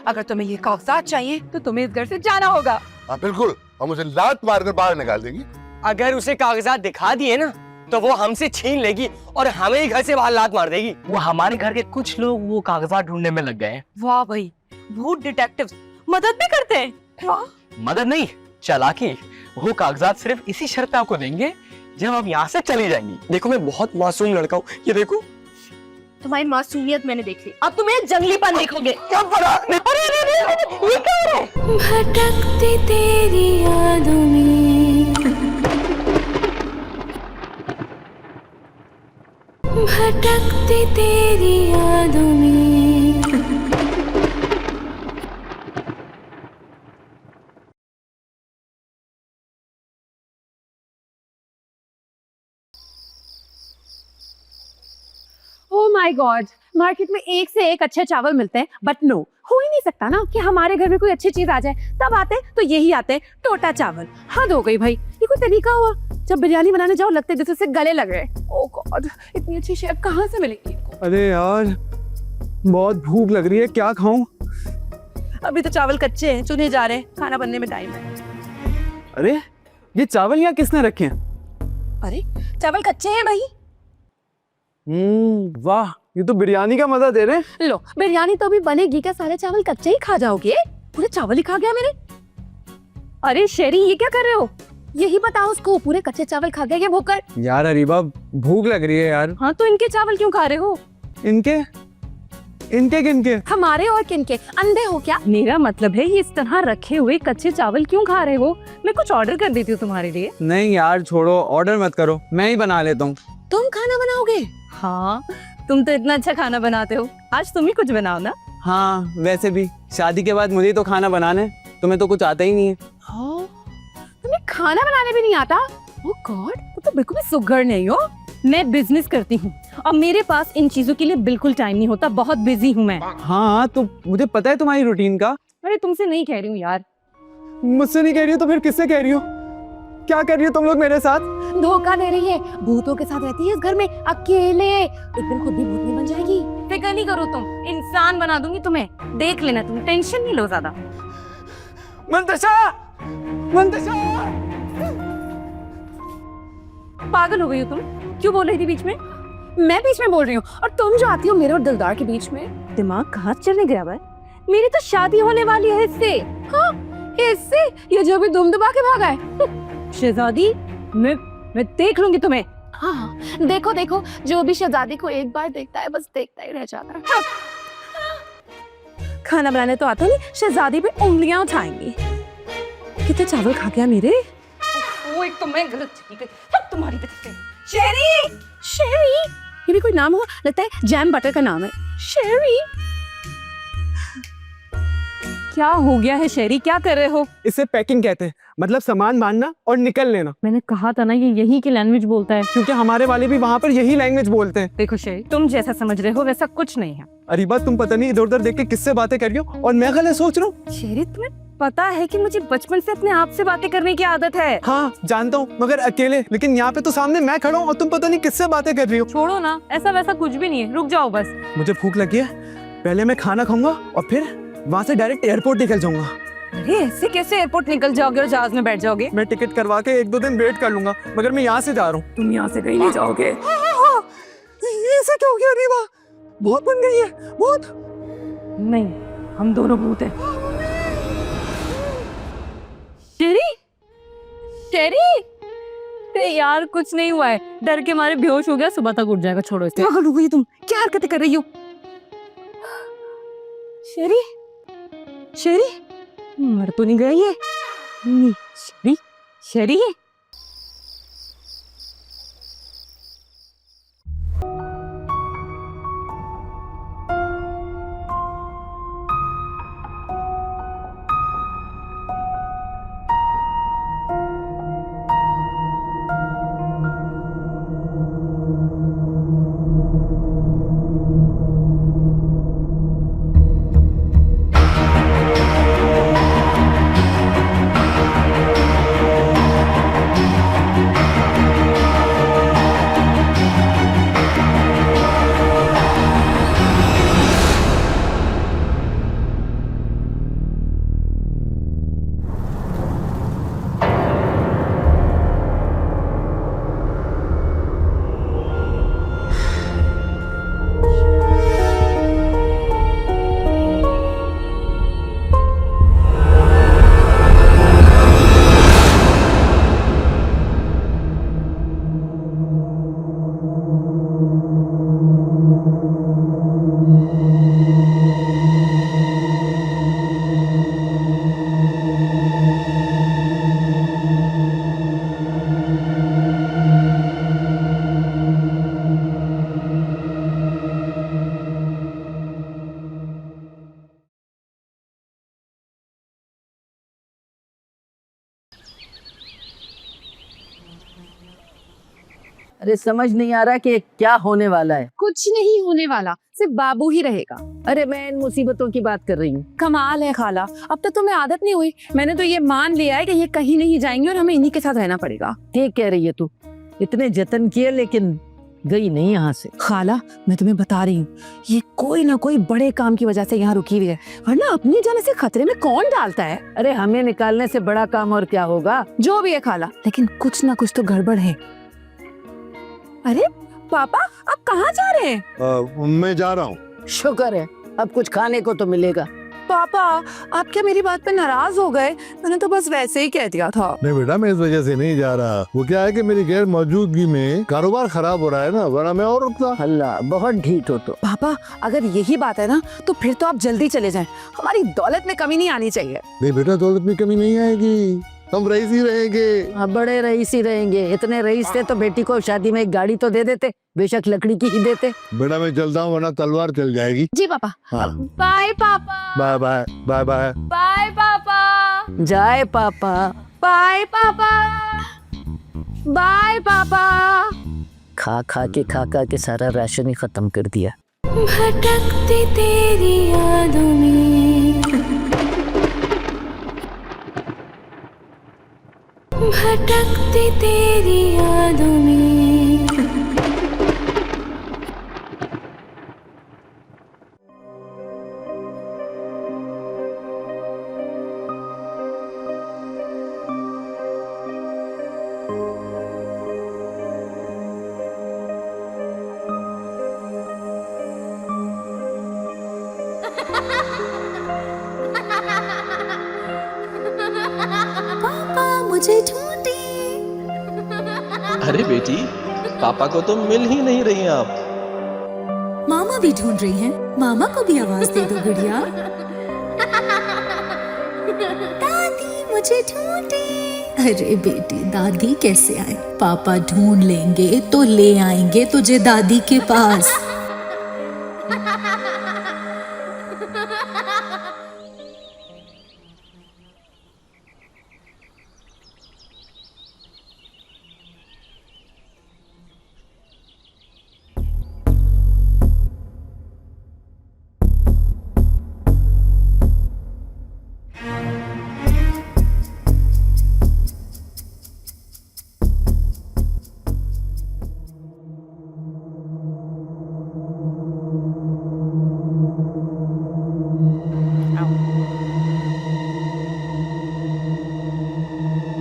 अगर तुम्हें ये कागजात चाहिए तो तुम्हें इस घर से जाना होगा। हाँ बिल्कुल, हम उसे लात मारकर बाहर निकाल देंगे। अगर उसे कागजात दिखा दिए ना तो वो हमसे छीन लेगी और हमें ही घर से बाहर लात मार देगी। वो हमारे घर के कुछ लोग वो कागजात ढूंढने में लग गए हैं। वाह भाई, भूत डिटेक्टिव्स मदद भी करते हैं। वाह। मदद नहीं, चालाकी। वो कागजात सिर्फ इसी शर्त पे आपको देंगे जब आप यहाँ से चली जाएंगी। देखो मैं बहुत मासूम लड़का हूँ, ये देखो। तुम्हारी मासूमियत मैंने देख ली, अब तुम्हें जंगलीपन देखोगे। क्या पता? अरे ये क्या हो रहा है? भटकती तेरी यादों में, भटकती तेरी यादों में। ओह माय गॉड, मार्केट में एक से एक अच्छे चावल मिलते हैं, बट नो, हो ही नहीं सकता ना कि हमारे घर में कोई अच्छी चीज आ जाए। तब आते तो यही आते, टोटा चावल। हद हो गई भाई, ये कोई तरीका हुआ? जब बिरयानी बनाने जाओ लगते जैसे से गले लग रहे। ओह गॉड, इतनी अच्छी शेफ कहाँ से मिलेगी इनको? अरे यार बहुत भूख लग रही है, क्या खाऊं? अभी तो चावल कच्चे हैं, चुने जा रहे हैं, खाना बनने में टाइम है। अरे ये चावल यहाँ किसने रखे हैं? अरे चावल कच्चे हैं भाई। वाह, ये तो बिरयानी का मजा दे रहे हैं। लो, बिरयानी तो अभी बनेगी, क्या सारे चावल कच्चे ही खा जाओगे? पूरे चावल ही खा गया मेरे। अरे शेरी, ये क्या कर रहे हो? यही बताओ उसको, पूरे कच्चे चावल खा गए क्या भूखकर? यार अरीबा भूख लग रही है यार। हाँ तो इनके चावल क्यों खा रहे हो? इनके इनके किनके? हमारे और किनके? अंधे हो क्या? मेरा मतलब है ये इस तरह रखे हुए कच्चे चावल क्यों खा रहे हो? मैं कुछ ऑर्डर कर देती हूँ तुम्हारे लिए। नहीं यार छोड़ो, ऑर्डर मत करो, मैं ही बना लेता हूँ। तुम खाना बनाओगे? हाँ, तुम तो इतना अच्छा खाना बनाते हो, आज तुम ही कुछ बनाओ ना। हाँ वैसे भी शादी के बाद मुझे ही तो खाना बनाना है, तुम्हें तो कुछ आता ही नहीं है। हाँ, तुम्हें खाना बनाने भी नहीं आता? ओह गॉड, तुम तो बिल्कुल भी सुघड़ नहीं हो। मैं बिजनेस करती हूँ और मेरे पास इन चीजों के लिए बिल्कुल टाइम नहीं होता, बहुत बिजी हूँ मैं। हाँ तो मुझे पता है तुम्हारी रूटीन का। अरे तुमसे नहीं कह रही हूँ यार। मुझसे नहीं कह रही हो तो फिर किससे कह रही हो? क्या कर रही हो तुम लोग मेरे साथ? धोखा दे रही है, भूतों के साथ रहती है इस घर में अकेले। एक दिन खुद भी भूतनी बन जाएगी। फिक्र नहीं करो तुम, इंसान बना दूंगी तुम्हें, देख लेना, तुम टेंशन नहीं लो ज्यादा। मंतशा! मंतशा! पागल हो गई हो तुम? क्यों बोल रही थी बीच में? मैं बीच में बोल रही हूँ और तुम जो आती हो मेरे और दिलदार के बीच में। दिमाग कहाँ चलने गया भाई? मेरी तो शादी होने वाली है इससे। हाँ, इससे? ये जो भी दुम दबा के भागा है। शहजादी, मैं देख लूंगी तुम्हें। हाँ देखो देखो, जो भी शहजादी को एक बार देखता है बस देखता ही रह जाता है। हाँ। खाना बनाने तो आता नहीं, शहजादी पे उंगलियां उठाएंगी। कितने चावल खा गया मेरे? वो एक तो मैं गलत चली गई, अब तुम्हारी वजह से। शेरी, शेरी, ये भी कोई नाम हुआ? लगता है जैम बटर का नाम है। शेरी, क्या हो गया है शेरी, क्या कर रहे हो? इसे पैकिंग कहते हैं, मतलब सामान बांधना और निकल लेना। मैंने कहा था ना ये यही की लैंग्वेज बोलता है। क्योंकि हमारे वाले भी वहाँ पर यही लैंग्वेज बोलते हैं। देखो शेरी, तुम जैसा समझ रहे हो वैसा कुछ नहीं है। अरीबा तुम पता नहीं इधर उधर देख के किससे बातें कर रही हो और मैं गलत सोच रहा हूँ। शेरी, तुम्हें पता है कि मुझे बचपन से अपने आप से बातें करने की आदत है। हाँ जानता हूँ, मगर अकेले। लेकिन यहाँ पे तो सामने मैं खड़ा हूँ और तुम पता नहीं किससे बातें कर रही हो। छोड़ो ना, ऐसा वैसा कुछ भी नहीं है, रुक जाओ बस। मुझे भूख लगी है, पहले मैं खाना खाऊंगा और फिर वहाँ से डायरेक्ट एयरपोर्ट निकल जाऊंगा। अरे ऐसे कैसे एयरपोर्ट निकल जाओगे और जहाज में बैठ जाओगे? मैं टिकट करवा के 1-2 दिन वेट कर लूंगा, मगर मैं यहाँ से जा रहा हूँ। तुम यहाँ से कहीं नहीं जाओगे। ये ऐसा क्या हो गया अरीबा? बहुत बन गई है, बहुत। नहीं, हम दोनों भूत हैं। शेरी, शेरी, अरे यार कुछ नहीं हुआ है, डर के मारे बेहोश हो गया, सुबह तक उठ जाएगा। छोड़ो इसे। पागल हो गई तुम, क्या हरकतें कर रही हो? शेरी, शेरी, मर तो नहीं गया ये? नहीं, शेरी, शेरी। अरे समझ नहीं आ रहा कि क्या होने वाला है। कुछ नहीं होने वाला, सिर्फ बाबू ही रहेगा। अरे मैं इन मुसीबतों की बात कर रही हूँ। कमाल है खाला, अब तक तुम्हें आदत नहीं हुई। मैंने तो ये मान लिया है कि ये कहीं नहीं जाएंगे और हमें इन्हीं के साथ रहना पड़ेगा। ठीक कह रही है तू, इतने जतन किए लेकिन गई नहीं यहाँ से। खाला मैं तुम्हें बता रही हूँ, ये कोई ना कोई बड़े काम की वजह से यहाँ रुकी हुई है, वरना अपने जाने से खतरे में कौन डालता है। अरे हमें निकालने से बड़ा काम और क्या होगा। जो भी है खाला, लेकिन कुछ ना कुछ तो गड़बड़ है। अरे पापा, आप कहाँ जा रहे हैं? मैं जा रहा हूँ। शुक्र है, अब कुछ खाने को तो मिलेगा। पापा, आप क्या मेरी बात पे नाराज हो गए? मैंने तो बस वैसे ही कह दिया था। नहीं बेटा, मैं इस वजह से नहीं जा रहा। वो क्या है कि मेरी गैर मौजूदगी में कारोबार खराब हो रहा है ना, वरना मैं और रुकता। अल्लाह, बहुत ढीठ हो तो। पापा, अगर यही बात है ना तो फिर तो आप जल्दी चले जाएं। हमारी दौलत में कमी नहीं आनी चाहिए। नहीं बेटा, दौलत में कमी नहीं आएगी, हम रईस ही रहेंगे। हाँ, बड़े रईस ही रहेंगे। इतने रईस थे तो बेटी को शादी में एक गाड़ी तो दे देते, बेशक लकड़ी की ही देते। बेटा मैं चलता हूँ, वरना तलवार चल जाएगी। जी पापा। हाँ। बाय पापा। Bye bye bye bye bye पापा। जाए पापा। बाय पापा। बाय पापा। खा खा के सारा राशन ही खत्म कर दिया। भटकती तेरी यादों में, भटकती तेरी यादों में। पापा मुझे ढूंढे। अरे बेटी, पापा को तो मिल ही नहीं रही आप। मामा भी ढूंढ रही हैं। मामा को भी आवाज दे दो गुड़िया। दादी मुझे ढूंढे। अरे बेटी, दादी कैसे आए? पापा ढूंढ लेंगे तो ले आएंगे तुझे दादी के पास।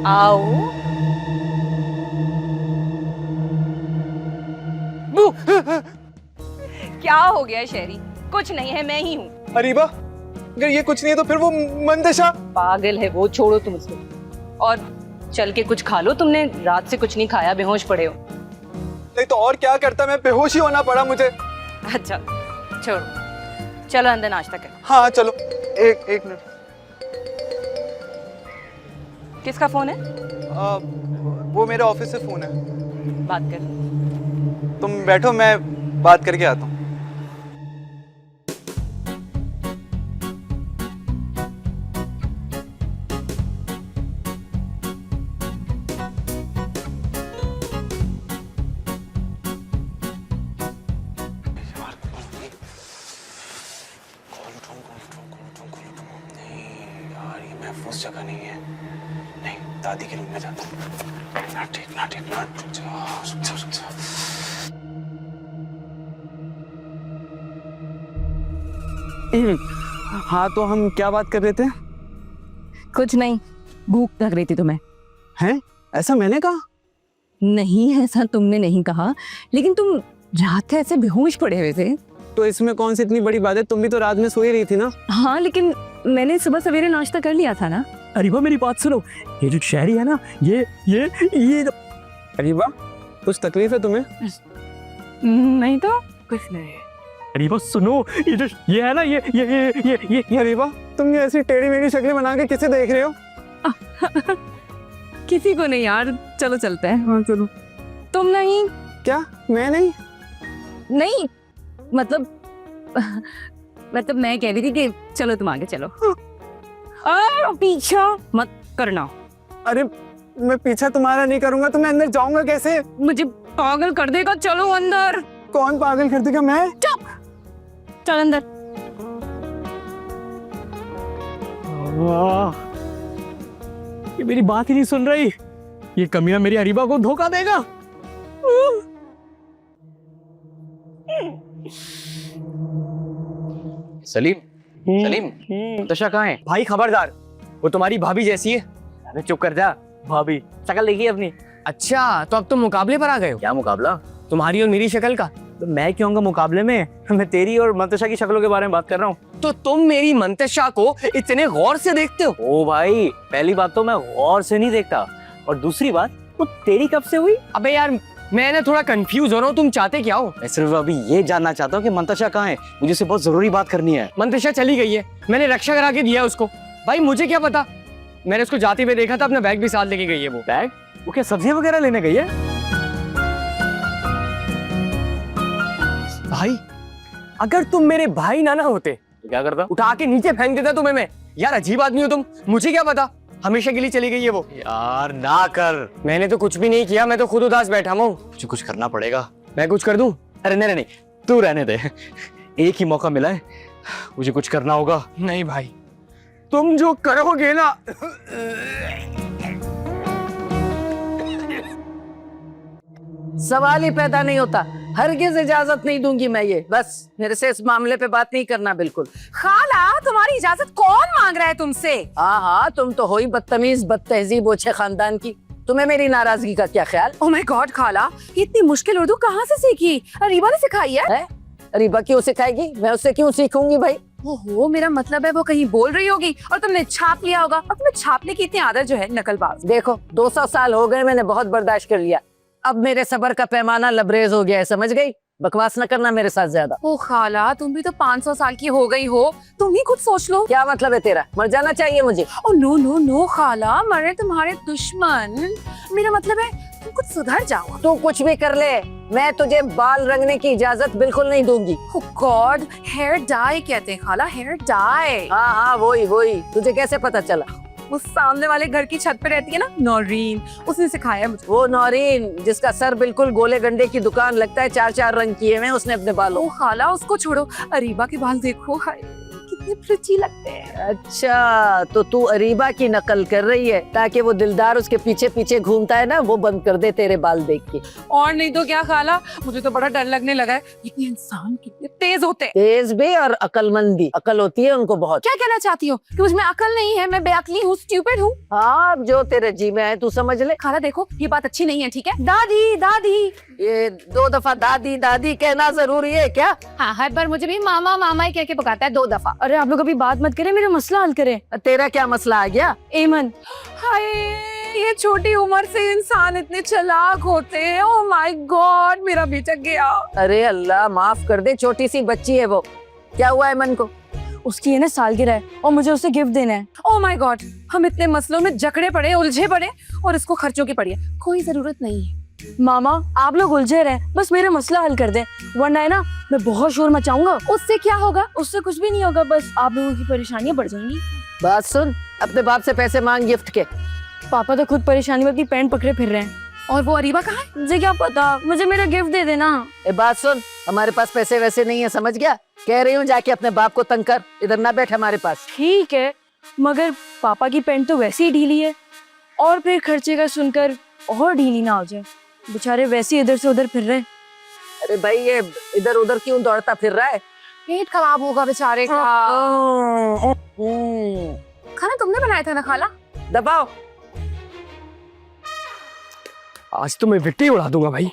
आओ। क्या हो गया शेरी? कुछ नहीं है, मैं ही हूँ। अरीबा, अगर ये कुछ नहीं है तो फिर वो मंदशा। पागल है वो, छोड़ो तुम उसको। और चल के कुछ खा लो, तुमने रात से कुछ नहीं खाया, बेहोश पड़े हो। नहीं तो और क्या करता, मैं बेहोश ही होना पड़ा मुझे। अच्छा छोड़ो, चलो अंदर नाश्ता कर। हाँ चलो, एक मिनट। किसका फोन है? वो मेरे ऑफिस से फोन है। बात कर। तुम बैठो, मैं बात करके आता हूँ। महफूज जगह नहीं है। नहीं, दादी के रूम में जाता हूँ। ना ठीक ना ठीक ना, रुक जा। हाँ तो हम क्या बात कर रहे थे? कुछ नहीं, भूख लग रही थी तुम्हें। हैं? ऐसा मैंने कहा? नहीं, ऐसा तुमने नहीं कहा, लेकिन तुम रात ऐसे बेहोश पड़े हुए थे। तो इसमें कौन सी इतनी बड़ी बात है? तुम भी तो रात में सोई रही थी ना। हाँ, लेकिन मैंने सुबह सवेरे नाश्ता कर लिया था ना। अरीबा मेरी बात सुनो, ये जो शहरी है ना, ये अरीबा, कुछ तकलीफ है तुम्हें? नहीं तो कुछ नहीं। अरीबा सुनो, ये है ना, ये अरीबा, तुम ये ऐसी टेढ़ी मेढ़ी शक्लें बना के किसे देख रहे हो? किसी को नहीं यार, चलो चलते हैं। हाँ चलो। तुम नहीं? क्या मैं नहीं? नहीं मतलब मैं कह रही थी कि चलो तुम आगे चलो। पीछा मत करना। अरे मैं पीछा तुम्हारा नहीं करूंगा तो मैं अंदर जाऊंगा कैसे? मुझे पागल कर देगा, चलो अंदर। कौन पागल कर देगा? मैं? चल अंदर। वाह, ये मेरी बात ही नहीं सुन रही। ये कमीना मेरी अरीबा को धोखा देगा। सलीम, सलीम, तशा कहाँ है? भाई खबरदार, वो तुम्हारी भाभी जैसी है। अरे चुप कर जा। भाभी शक्ल देखी अपनी। अच्छा, तो अब तुम मुकाबले पर आ गए हो? क्या मुकाबला? तुम्हारी और मेरी शक्ल का। तो मैं क्यों आऊंगा मुकाबले में? मैं तेरी और मंतशा की शक्लों के बारे में बात कर रहा हूँ। तो तुम मेरी मंतशा को इतने गौर से देखते हो? ओ भाई, पहली बात तो मैं गौर से नहीं देखता, और दूसरी बात वो तेरी कब से हुई? अबे यार, मैं ना थोड़ा कंफ्यूज हो रहा हूँ, तुम चाहते क्या हो? मैं सिर्फ अभी ये जानना चाहता हूँ कि मंतशा कहाँ है, मुझे उससे बहुत जरूरी बात करनी है। मंतशा चली गई है, मैंने रक्षा करा के दिया उसको। भाई मुझे क्या पता, मैंने उसको जाते हुए देखा था, अपना बैग भी साथ लेके गई है वो। बैग? वो क्या सब्जियां वगैरह लेने गई है? भाई अगर तुम मेरे भाई ना होते तो क्या करता? उठा के नीचे फेंक देता तुम्हें मैं। यार अजीब आदमी हो तुम, मुझे क्या पता, हमेशा के लिए चली गई है वो। यार ना कर, मैंने तो कुछ भी नहीं किया, मैं तो खुद उदास बैठा हूँ। मुझे कुछ करना पड़ेगा। मैं कुछ कर दूं? अरे नहीं नहीं, तू रहने दे, एक ही मौका मिला है, मुझे कुछ करना होगा। नहीं भाई, तुम जो करोगे ना। सवाल ही पैदा नहीं होता। हरगिज इजाजत नहीं दूंगी मैं ये। बस मेरे से इस मामले पे बात नहीं करना बिल्कुल। खाला, तुम्हारी इजाजत कौन मांग रहा है तुमसे? हाँ हाँ, तुम तो हो ही बदतमीज, बदतहजीब ओछे खानदान की। तुम्हें मेरी नाराजगी का क्या ख्याल? ओह माय गॉड खाला, ये इतनी मुश्किल उर्दू कहाँ से सीखी? अरीबा ने सिखाई है? अरीबा क्यों सिखाएगी? मैं उससे क्यों सीखूंगी भाई? ओहो, मेरा मतलब है वो कहीं बोल रही होगी और तुमने छाप लिया होगा, और तुम्हें छापने की इतनी आदत जो है, नकलबाज। देखो 200 साल हो गए, मैंने बहुत बर्दाश्त कर लिया। अब मेरे सब्र का पैमाना लबरेज हो गया है, समझ गई? बकवास न करना मेरे साथ ज्यादा। ओ खाला, तुम भी तो 500 साल की हो गई हो, तुम ही कुछ सोच लो। क्या मतलब है तेरा? मर जाना चाहिए मुझे? ओ नो नो नो खाला, मरे तुम्हारे दुश्मन। मेरा मतलब है तुम कुछ सुधर जाओ। तू कुछ भी कर ले, मैं तुझे बाल रंगने की इजाजत बिल्कुल नहीं दूंगी। Oh God, हेयर डाई कहते हैं खाला, हेयर डाई। हाँ हाँ, वही। तुझे कैसे पता चला? उस सामने वाले घर की छत पे रहती है ना नौरीन, उसने सिखाया मुझे। वो नौरीन जिसका सर बिल्कुल गोले गंडे की दुकान लगता है, 4 रंग किए हुए उसने अपने बालों। ओ खाला, उसको छोड़ो, अरीबा के बाल देखो, हाय कितने प्रिटी लगते हैं। अच्छा, तो तू अरीबा की नकल कर रही है ताकि वो दिलदार उसके पीछे पीछे घूमता है ना, वो बंद कर दे तेरे बाल देख के। और नहीं तो क्या खाला, मुझे तो बड़ा डर लगने लगा है। इतने इंसान कितने तेज होते हैं। तेज भी और अकलमंद भी। अकल होती है उनको बहुत। क्या कहना चाहती हो कि मुझमें अकल नहीं है, मैं बेअकली हूँ, स्टूपिड हूँ? हाँ, जो तेरे जी में है तू समझ ले। खाला देखो, ये बात अच्छी नहीं है, ठीक है? दादी दादी, ये 2 दफा दादी दादी कहना जरूरी है क्या? हाँ, हर बार मुझे भी मामा मामा ही कह के पुकारता है 2 दफा। अरे आप लोग अभी बात मत करें, मेरा मसला हल करें। तेरा क्या मसला आ गया? एमन, हाय ये छोटी उम्र से इंसान इतने चालाक होते हैं। ओह माय गॉड, मेरा बेटा गया। अरे अल्लाह माफ कर दे, छोटी सी बच्ची है वो। क्या हुआ है मन को? उसकी है ना सालगिरह है और मुझे उसे गिफ्ट देना है। ओह माय गॉड, हम इतने मसलों में जकड़े पड़े, उलझे पड़े, और इसको खर्चों की पड़ी है। कोई जरूरत नहीं है। मामा आप लोग उलझे रहे, बस मेरा मसला हल कर दें, वरना है ना मैं बहुत शोर मचाऊंगा। उससे क्या होगा? उससे कुछ भी नहीं होगा, बस आप लोगों की परेशानियां बढ़ जाएंगी। बात सुन, अपने बाप से पैसे मांग गिफ्ट के। पापा तो खुद परेशानी में अपनी पैंट पकड़े फिर रहे हैं। और वो अरीबा कहाँ है? मुझे क्या पता, मुझे मेरा गिफ्ट दे देना। ए बात सुन, हमारे पास पैसे वैसे नहीं है, समझ गया? कह रही हूँ जाके अपने बाप को तंग कर, इधर ना बैठ हमारे पास। ठीक है, मगर पापा की पैंट तो वैसे ही ढीली है, और फिर खर्चे का सुनकर और ढीली ना हो जाए। बेचारे वैसे ही इधर से उधर फिर रहे हैं। अरे भाई, ये इधर उधर क्यों दौड़ता फिर रहा है? पेट खराब होगा बेचारे का। खाना तुमने बनाया था ना खाला? दबाओ। आज तो मैं विकटे उड़ा दूंगा भाई।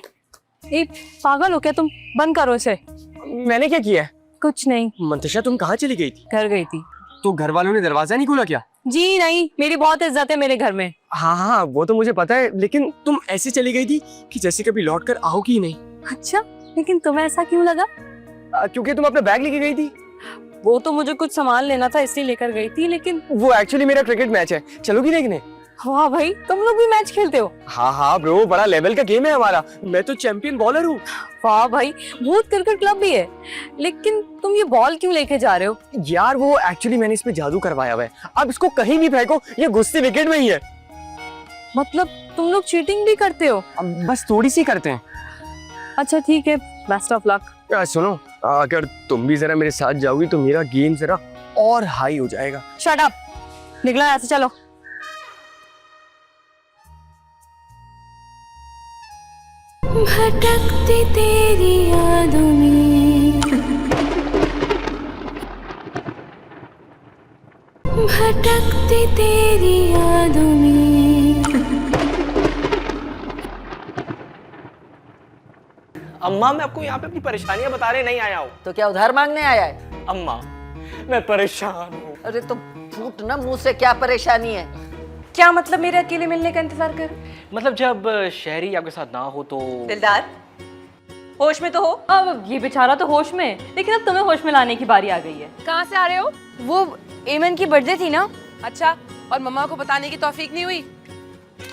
ए, पागल हो क्या तुम? बंद करो इसे। मैंने क्या किया है? कुछ नहीं। मंतशा तुम कहाँ चली गई थी? घर गई थी। तो घर वालों ने दरवाजा नहीं खोला क्या? जी नहीं, मेरी बहुत इज्जत है मेरे घर में। हाँ हाँ, वो तो मुझे पता है, लेकिन तुम ऐसी चली गई थी कि जैसे कभी लौट कर आओगी ही नहीं। अच्छा, लेकिन तुम्हें ऐसा क्यों लगा? क्योंकि तुम अपना बैग लेके गई थी। वो तो मुझे कुछ सामान लेना था इसलिए लेकर गई थी, लेकिन वो एक्चुअली मेरा क्रिकेट मैच है, चलोगी देखने? वाह भाई, तुम लोग भी मैच खेलते हो? हाँ हाँ ब्रो, बड़ा लेवल का गेम है हमारा, मैं तो चैंपियन बॉलर हूँ। वाह भाई, भूत क्रिकेट क्लब भी है, लेकिन तुम ये बॉल क्यों लेके जा रहे हो? यार वो एक्चुअली मैंने इस पे जादू करवाया हुआ है, अब इसको कहीं भी फेंको ये घुसती विकेट में ही है। मतलब तुम लोग चीटिंग भी करते हो? अब बस थोड़ी सी करते हैं। अच्छा ठीक है, बेस्ट ऑफ लक। सुनो, अगर तुम भी जरा मेरे साथ जाओगी तो मेरा गेम जरा और हाई हो जाएगा। शट अप, निकलो यहाँ से, चलो। भटकती तेरी यादों में, भटकती तेरी यादों में। अम्मा मैं आपको यहाँ पे अपनी परेशानियां बताने नहीं आया हूँ। तो क्या उधार मांगने आया है? अम्मा मैं परेशान हूँ। अरे तो फूट ना मुंह से, क्या परेशानी है? क्या मतलब मेरे अकेले मिलने का इंतजार कर? मतलब जब शहरी आपके साथ ना हो तो। दिलदार, होश में तो हो। अब ये बेचारा तो होश में, लेकिन अब तुम्हें होश में लाने की बारी आ गई है। कहाँ से आ रहे हो? वो एमन की बर्थडे थी ना। अच्छा, और मम्मा को बताने की तौफीक नहीं हुई?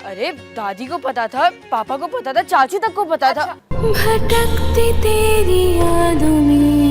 अरे दादी को पता था, पापा को पता था, चाची तक को पता था। भटकती तेरी यादों में,